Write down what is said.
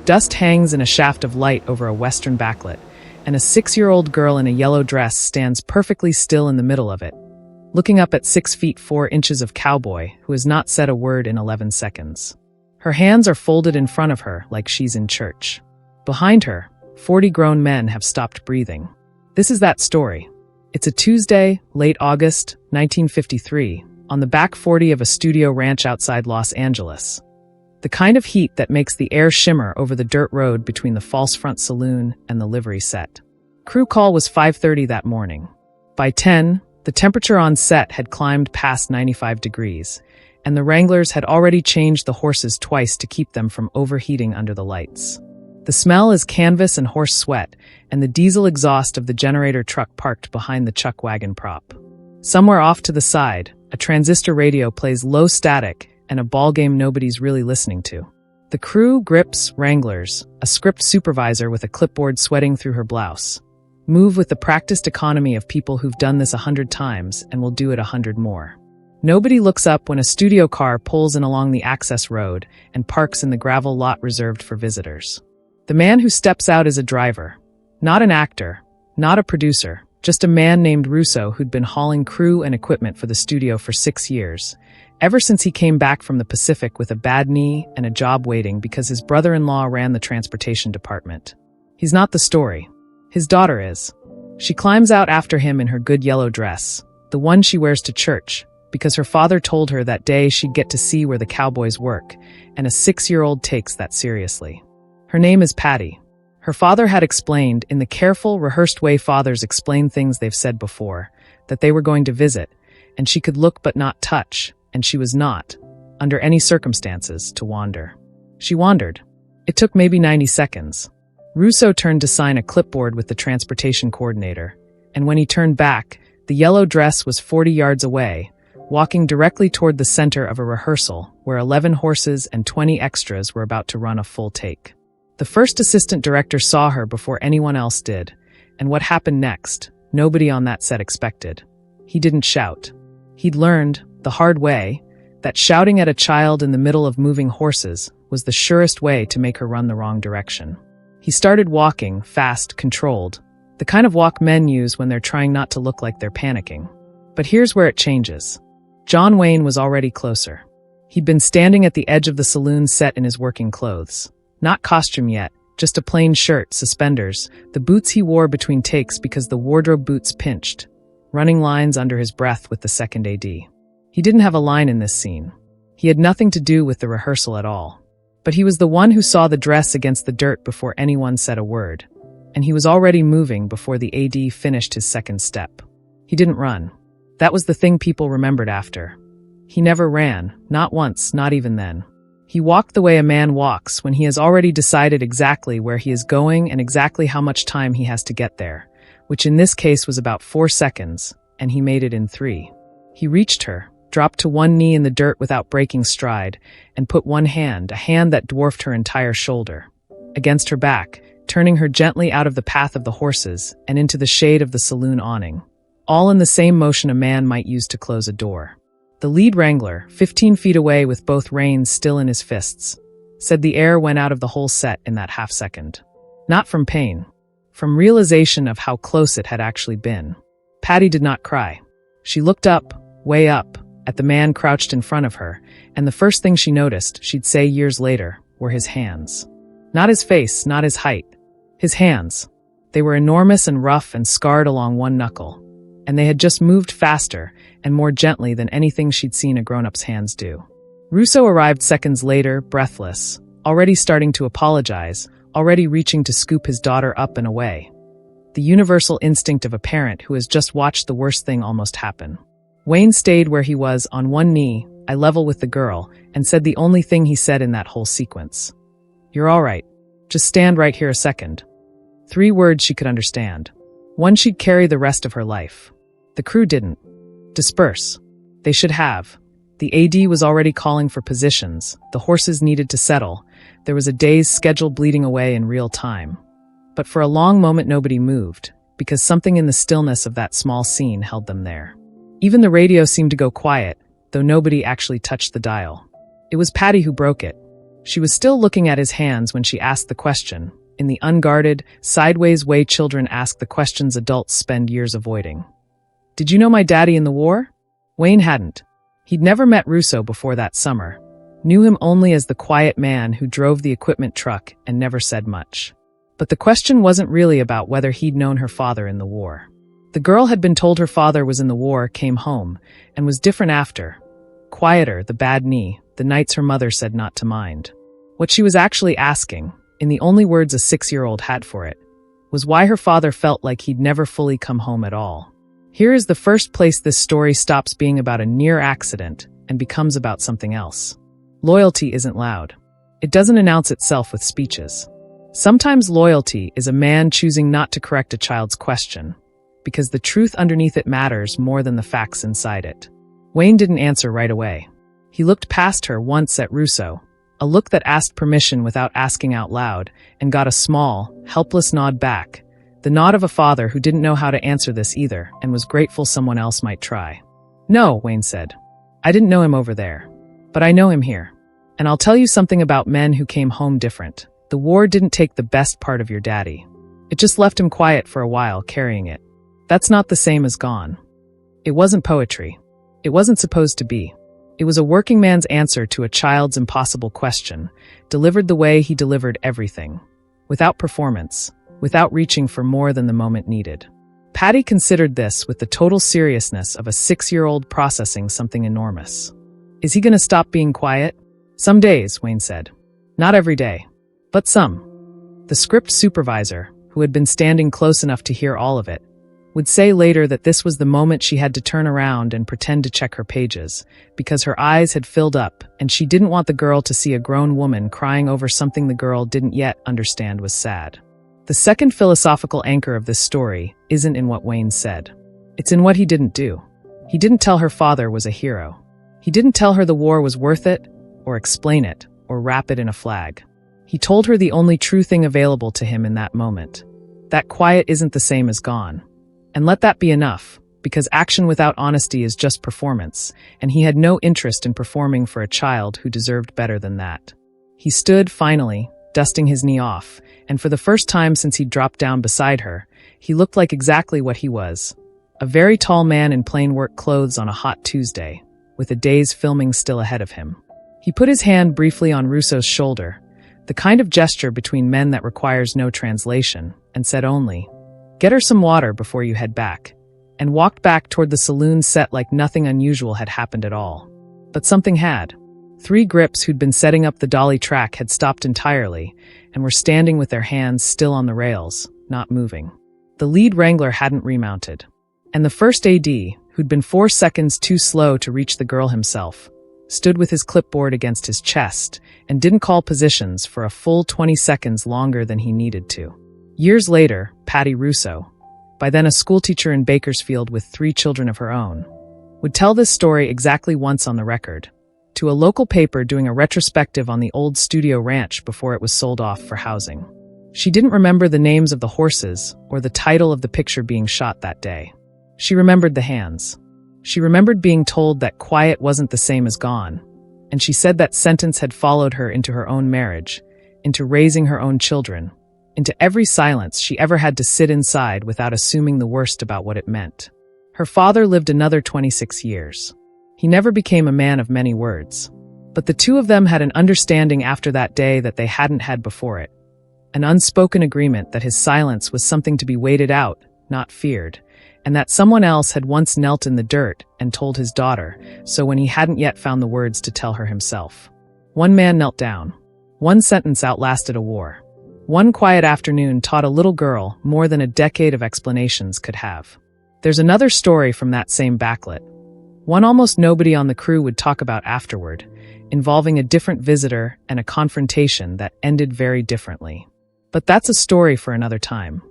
Dust hangs in a shaft of light over a western backlit, and a 6-year-old girl in a yellow dress stands perfectly still in the middle of it, looking up at 6 feet 4 inches of cowboy who has not said a word in 11 seconds. Her hands are folded in front of her like she's in church. Behind her, 40 grown men have stopped breathing. This is that story. It's a Tuesday, late August, 1953, on the back 40 of a studio ranch outside Los Angeles. The kind of heat that makes the air shimmer over the dirt road between the false front saloon and the livery set. Crew call was 5:30 that morning. By 10, the temperature on set had climbed past 95 degrees, and the wranglers had already changed the horses twice to keep them from overheating under the lights. The smell is canvas and horse sweat, and the diesel exhaust of the generator truck parked behind the chuck wagon prop. Somewhere off to the side, a transistor radio plays low static and a ballgame nobody's really listening to. The crew grips wranglers, a script supervisor with a clipboard sweating through her blouse. Move with the practiced economy of people who've done this 100 times and will do it 100 more. Nobody looks up when a studio car pulls in along the access road and parks in the gravel lot reserved for visitors. The man who steps out is a driver. Not an actor, not a producer, just a man named Russo who'd been hauling crew and equipment for the studio for 6 years, ever since he came back from the Pacific with a bad knee and a job waiting because his brother-in-law ran the transportation department. He's not the story. His daughter is. She climbs out after him in her good yellow dress, the one she wears to church, because her father told her that day she'd get to see where the cowboys work, and a 6-year-old takes that seriously. Her name is Patty. Her father had explained, in the careful, rehearsed way fathers explain things they've said before, that they were going to visit, and she could look but not touch, and she was not, under any circumstances, to wander. She wandered. It took maybe 90 seconds. Russo turned to sign a clipboard with the transportation coordinator, and when he turned back, the yellow dress was 40 yards away, walking directly toward the center of a rehearsal where 11 horses and 20 extras were about to run a full take. The first assistant director saw her before anyone else did, and what happened next, nobody on that set expected. He didn't shout. He'd learned, the hard way, that shouting at a child in the middle of moving horses was the surest way to make her run the wrong direction. He started walking, fast, controlled, the kind of walk men use when they're trying not to look like they're panicking. But here's where it changes. John Wayne was already closer. He'd been standing at the edge of the saloon set in his working clothes. Not costume yet, just a plain shirt, suspenders, the boots he wore between takes because the wardrobe boots pinched, running lines under his breath with the second AD. He didn't have a line in this scene. He had nothing to do with the rehearsal at all. But he was the one who saw the dress against the dirt before anyone said a word, and he was already moving before the AD finished his second step. He didn't run. That was the thing people remembered after. He never ran, not once, not even then. He walked the way a man walks when he has already decided exactly where he is going and exactly how much time he has to get there, which in this case was about 4 seconds, and he made it in 3. He reached her, dropped to one knee in the dirt without breaking stride, and put one hand, a hand that dwarfed her entire shoulder, against her back, turning her gently out of the path of the horses and into the shade of the saloon awning, all in the same motion a man might use to close a door. The lead wrangler, 15 feet away with both reins still in his fists, said the air went out of the whole set in that half second. Not from pain, from realization of how close it had actually been. Patty did not cry. She looked up, way up, at the man crouched in front of her, and the first thing she noticed, she'd say years later, were his hands. Not his face, not his height. His hands. They were enormous and rough and scarred along one knuckle, and they had just moved faster and more gently than anything she'd seen a grown-up's hands do. Russo arrived seconds later, breathless, already starting to apologize, already reaching to scoop his daughter up and away. The universal instinct of a parent who has just watched the worst thing almost happen. Wayne stayed where he was, on one knee, eye level with the girl, and said the only thing he said in that whole sequence. "You're all right. Just stand right here a second." 3 words she could understand. One she'd carry the rest of her life. The crew didn't. Disperse. They should have. The AD was already calling for positions. The horses needed to settle. There was a day's schedule bleeding away in real time. But for a long moment nobody moved, because something in the stillness of that small scene held them there. Even the radio seemed to go quiet, though nobody actually touched the dial. It was Patty who broke it. She was still looking at his hands when she asked the question, in the unguarded, sideways way children ask the questions adults spend years avoiding. "Did you know my daddy in the war?" Wayne hadn't. He'd never met Russo before that summer, knew him only as the quiet man who drove the equipment truck and never said much. But the question wasn't really about whether he'd known her father in the war. The girl had been told her father was in the war, came home, and was different after. Quieter, the bad knee, the nights her mother said not to mind. What she was actually asking, in the only words a 6-year-old had for it, was why her father felt like he'd never fully come home at all. Here is the first place this story stops being about a near accident and becomes about something else. Loyalty isn't loud. It doesn't announce itself with speeches. Sometimes loyalty is a man choosing not to correct a child's question, because the truth underneath it matters more than the facts inside it. Wayne didn't answer right away. He looked past her once at Russo, a look that asked permission without asking out loud, and got a small, helpless nod back, the nod of a father who didn't know how to answer this either and was grateful someone else might try. "No," Wayne said. "I didn't know him over there. But I know him here. And I'll tell you something about men who came home different. The war didn't take the best part of your daddy. It just left him quiet for a while, carrying it. That's not the same as gone. It wasn't poetry. It wasn't supposed to be. It was a working man's answer to a child's impossible question, delivered the way he delivered everything. Without performance, without reaching for more than the moment needed." Patty considered this with the total seriousness of a 6-year-old processing something enormous. "Is he going to stop being quiet?" "Some days," Wayne said. "Not every day. But some." The script supervisor, who had been standing close enough to hear all of it, would say later that this was the moment she had to turn around and pretend to check her pages, because her eyes had filled up and she didn't want the girl to see a grown woman crying over something the girl didn't yet understand was sad. The second philosophical anchor of this story isn't in what Wayne said. It's in what he didn't do. He didn't tell her father was a hero. He didn't tell her the war was worth it, or explain it, or wrap it in a flag. He told her the only true thing available to him in that moment. That quiet isn't the same as gone. And let that be enough, because action without honesty is just performance, and he had no interest in performing for a child who deserved better than that. He stood, finally, dusting his knee off, and for the first time since he'd dropped down beside her, he looked like exactly what he was. A very tall man in plain work clothes on a hot Tuesday, with a day's filming still ahead of him. He put his hand briefly on Russo's shoulder, the kind of gesture between men that requires no translation, and said only, "Get her some water before you head back," and walked back toward the saloon set like nothing unusual had happened at all. But something had. 3 grips who'd been setting up the dolly track had stopped entirely and were standing with their hands still on the rails, not moving. The lead wrangler hadn't remounted. And the first AD, who'd been 4 seconds too slow to reach the girl himself, stood with his clipboard against his chest and didn't call positions for a full 20 seconds longer than he needed to. Years later, Patty Russo, by then a schoolteacher in Bakersfield with 3 children of her own, would tell this story exactly once on the record, to a local paper doing a retrospective on the old studio ranch before it was sold off for housing. She didn't remember the names of the horses or the title of the picture being shot that day. She remembered the hands. She remembered being told that quiet wasn't the same as gone, and she said that sentence had followed her into her own marriage, into raising her own children, into every silence she ever had to sit inside without assuming the worst about what it meant. Her father lived another 26 years. He never became a man of many words. But the 2 of them had an understanding after that day that they hadn't had before it. An unspoken agreement that his silence was something to be waited out, not feared, and that someone else had once knelt in the dirt and told his daughter, so when he hadn't yet found the words to tell her himself. One man knelt down. One sentence outlasted a war. One quiet afternoon taught a little girl more than a decade of explanations could have. There's another story from that same backlit, one almost nobody on the crew would talk about afterward, involving a different visitor and a confrontation that ended very differently. But that's a story for another time.